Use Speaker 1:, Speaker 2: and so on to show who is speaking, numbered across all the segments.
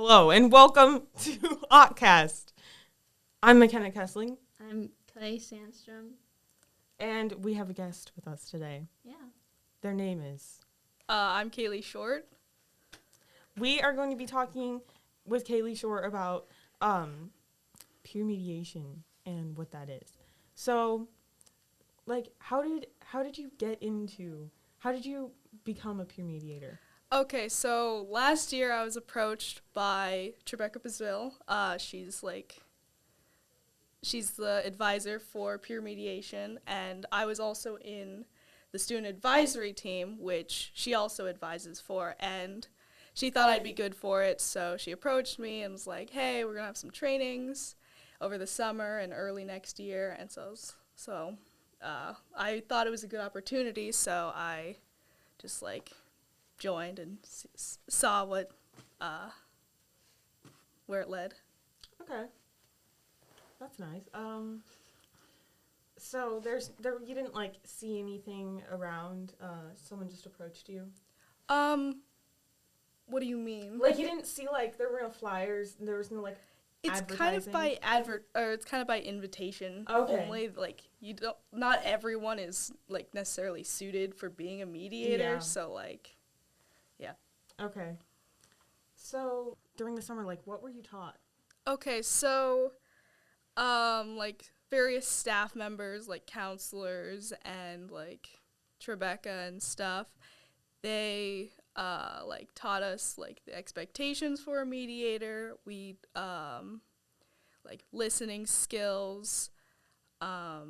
Speaker 1: Hello and welcome to Hawkcast. I'm McKenna Kesling.
Speaker 2: I'm Clay Sandstrom.
Speaker 1: And we have a guest with us today.
Speaker 2: Yeah.
Speaker 1: Their name is...
Speaker 3: I'm Kaylee Short.
Speaker 1: We are going to be talking with Kaylee Short about peer mediation and what that is. So, how did you become a peer mediator?
Speaker 3: Okay, so last year I was approached by Rebecca Bazil. She's the advisor for peer mediation, and I was also in the student advisory team, which she also advises for, and she thought I'd be good for it, so she approached me and was like, hey, we're going to have some trainings over the summer and early next year, and so I thought it was a good opportunity, so I just joined and saw where it led.
Speaker 1: Okay. That's nice. So you didn't see anything around, someone just approached you?
Speaker 3: What do you mean?
Speaker 1: You didn't see there were no flyers, and there was no
Speaker 3: it's
Speaker 1: advertising?
Speaker 3: it's kind of by invitation.
Speaker 1: Okay.
Speaker 3: Only not everyone is necessarily suited for being a mediator,
Speaker 1: Yeah.
Speaker 3: so yeah.
Speaker 1: Okay. So during the summer, what were you taught?
Speaker 3: Okay, so various staff members, counselors and Tribeca and stuff, they taught us the expectations for a mediator. We listening skills, how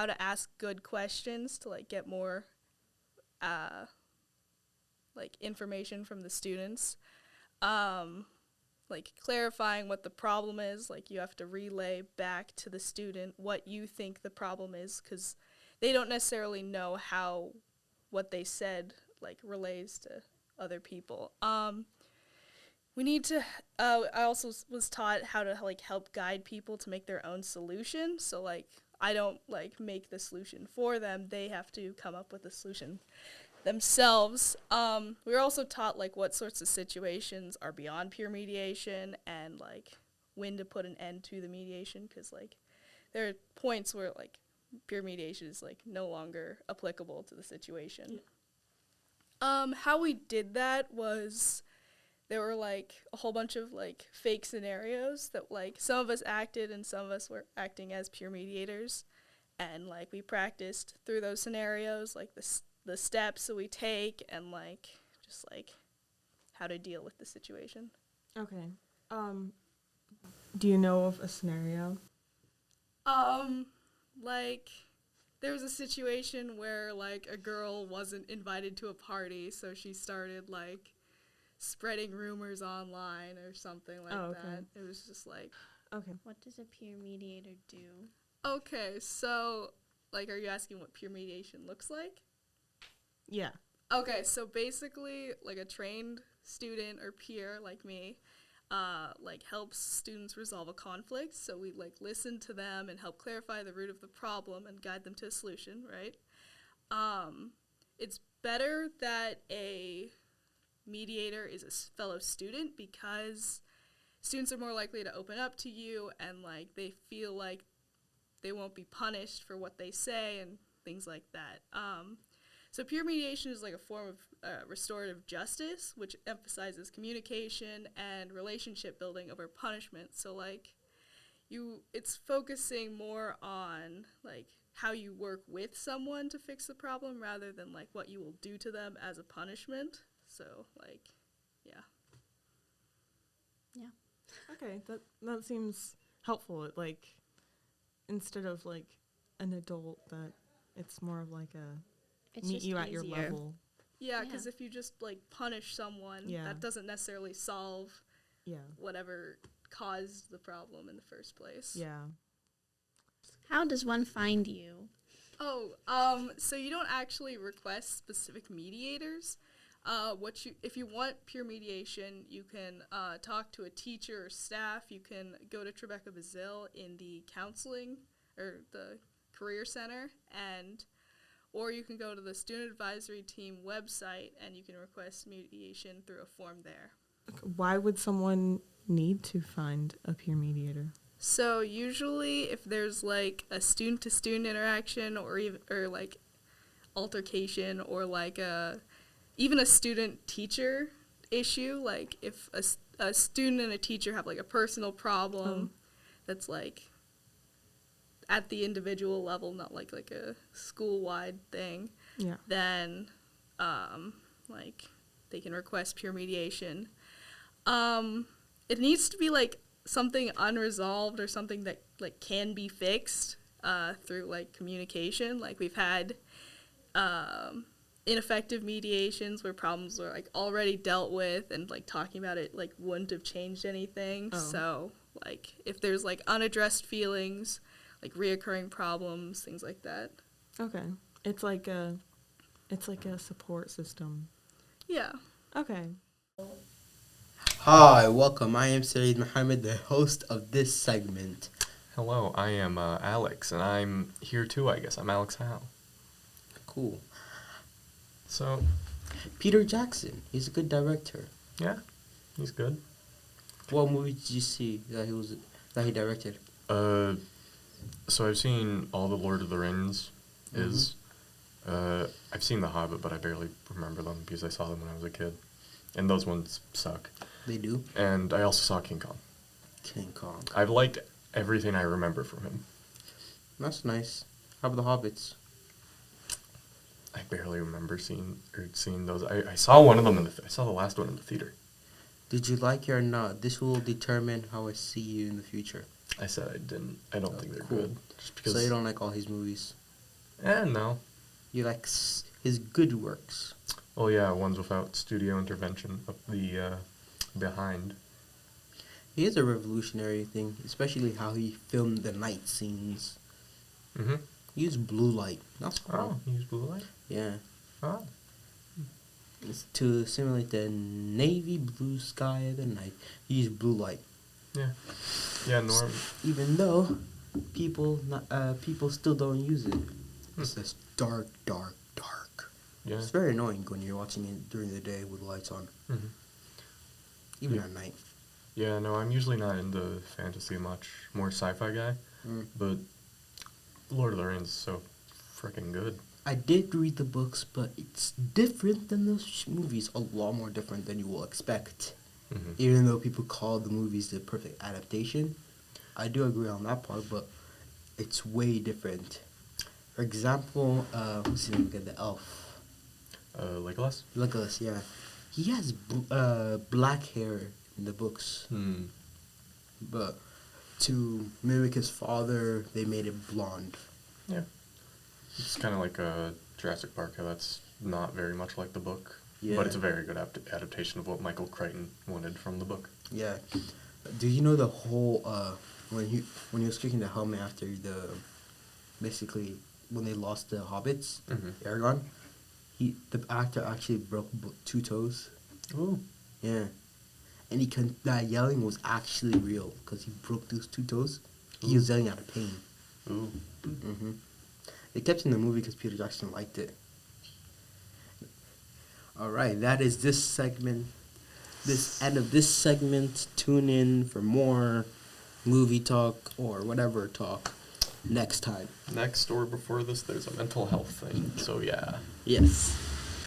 Speaker 3: to ask good questions to get more information from the students. Clarifying what the problem is, you have to relay back to the student what you think the problem is, because they don't necessarily know how what they said relays to other people. We need to I also was taught how to help guide people to make their own solution, so I don't make the solution for them, they have to come up with the solution themselves. We were also taught what sorts of situations are beyond peer mediation and when to put an end to the mediation, because there are points where peer mediation is no longer applicable to the situation. Yeah. How we did that was there were a whole bunch of fake scenarios that some of us acted and some of us were acting as peer mediators, and we practiced through those scenarios the steps that we take and just how to deal with the situation.
Speaker 1: Okay. Do you know of a scenario?
Speaker 3: There was a situation where a girl wasn't invited to a party, so she started spreading rumors online or something that. It was just
Speaker 1: Okay.
Speaker 2: What does a peer mediator do?
Speaker 3: Okay, so are you asking what peer mediation looks like?
Speaker 1: Yeah.
Speaker 3: Okay, so basically, a trained student or peer like me, helps students resolve a conflict. So we listen to them and help clarify the root of the problem and guide them to a solution, right? It's better that a mediator is a fellow student, because students are more likely to open up to you and they feel like they won't be punished for what they say and things like that. So peer mediation is a form of restorative justice, which emphasizes communication and relationship building over punishment. So it's focusing more on how you work with someone to fix the problem rather than what you will do to them as a punishment. So yeah.
Speaker 2: Yeah.
Speaker 1: Okay, that seems helpful. Instead of an adult, that it's more of
Speaker 2: It's
Speaker 1: meet
Speaker 2: just
Speaker 1: you at your
Speaker 2: easier.
Speaker 1: level.
Speaker 3: Yeah, because if you just punish someone,
Speaker 1: Yeah.
Speaker 3: that doesn't necessarily solve
Speaker 1: Yeah.
Speaker 3: whatever caused the problem in the first place.
Speaker 1: Yeah.
Speaker 2: How does one find you?
Speaker 3: So you don't actually request specific mediators. If you want peer mediation, you can talk to a teacher or staff. You can go to Rebecca Bazil in the counseling or the career center, or you can go to the student advisory team website and you can request mediation through a form there.
Speaker 1: why would someone need to find a peer mediator?
Speaker 3: So usually if there's like a student to student interaction or like altercation or like even a student teacher issue, like if a student and a teacher have like a personal problem that's like at the individual level, not like a school-wide thing, then like they can request peer mediation. It needs to be like something unresolved or something that like can be fixed through like communication. Like we've had ineffective mediations where problems were like already dealt with and like talking about it like wouldn't have changed anything. So like if there's like unaddressed feelings, like reoccurring problems, things like that.
Speaker 1: Okay. It's like a support system.
Speaker 3: Yeah.
Speaker 1: Okay.
Speaker 4: Hi, welcome. I am Mohamed, the host of this segment.
Speaker 5: Hello, I am Alex, and I'm here too, I guess. I'm Alex Howe.
Speaker 4: Cool.
Speaker 5: So,
Speaker 4: Peter Jackson, he's a good director.
Speaker 5: yeah, he's good.
Speaker 4: What movie did you see that he directed?
Speaker 5: So I've seen all the Lord of the Rings. I've seen The Hobbit, but I barely remember them because I saw them when I was a kid. And those ones suck.
Speaker 4: They do?
Speaker 5: And I also saw King Kong.
Speaker 4: King Kong.
Speaker 5: I've liked everything I remember from him.
Speaker 4: That's nice. How about the Hobbits?
Speaker 5: I barely remember seeing those. I saw one of them I saw the last one in the theater.
Speaker 4: Did you like it or not? This will determine how I see you in the future.
Speaker 5: I said I didn't. I don't think they're
Speaker 4: cool.
Speaker 5: good. Just because.
Speaker 4: So you don't like all his movies?
Speaker 5: No.
Speaker 4: You like his good works?
Speaker 5: Oh yeah, ones without studio intervention up the behind.
Speaker 4: He is a revolutionary thing, especially how he filmed the night scenes.
Speaker 5: Mm-hmm.
Speaker 4: He used blue light. That's cool.
Speaker 5: Oh, he used blue light?
Speaker 4: Yeah.
Speaker 5: Oh.
Speaker 4: It's to simulate the navy blue sky of the night. He used blue light.
Speaker 5: Yeah. Yeah, Norm.
Speaker 4: Even though people still don't use it. It's this dark, dark, dark.
Speaker 5: Yeah.
Speaker 4: It's very annoying when you're watching it during the day with the lights on.
Speaker 5: Mm-hmm.
Speaker 4: Even
Speaker 5: Yeah.
Speaker 4: at night.
Speaker 5: Yeah, no, I'm usually not into fantasy much. More sci-fi guy. But Lord of the Rings is so freaking good.
Speaker 4: I did read the books, but it's different than those movies. A lot more different than you will expect.
Speaker 5: Mm-hmm.
Speaker 4: Even though people call the movies the perfect adaptation, I do agree on that part, but it's way different. For example, what's the name again? The elf.
Speaker 5: Legolas?
Speaker 4: Legolas, yeah. He has black hair in the books. But to mimic his father, they made it blonde.
Speaker 5: Yeah. It's kind of like Jurassic Park, how that's not very much like the book.
Speaker 4: Yeah.
Speaker 5: But it's a very good adaptation of what Michael Crichton wanted from the book.
Speaker 4: Yeah. Do you know the whole when he was kicking the helmet after basically when they lost the hobbits, Aragorn, the actor actually broke 2 toes.
Speaker 5: Ooh.
Speaker 4: Yeah. And that yelling was actually real because he broke those 2 toes. He was yelling out of pain.
Speaker 5: Ooh.
Speaker 4: They kept it in the movie because Peter Jackson liked it. All right, that is this segment. This end of this segment. Tune in for more movie talk or whatever talk next time.
Speaker 5: Next or before this, there's a mental health thing. So yeah.
Speaker 4: Yes.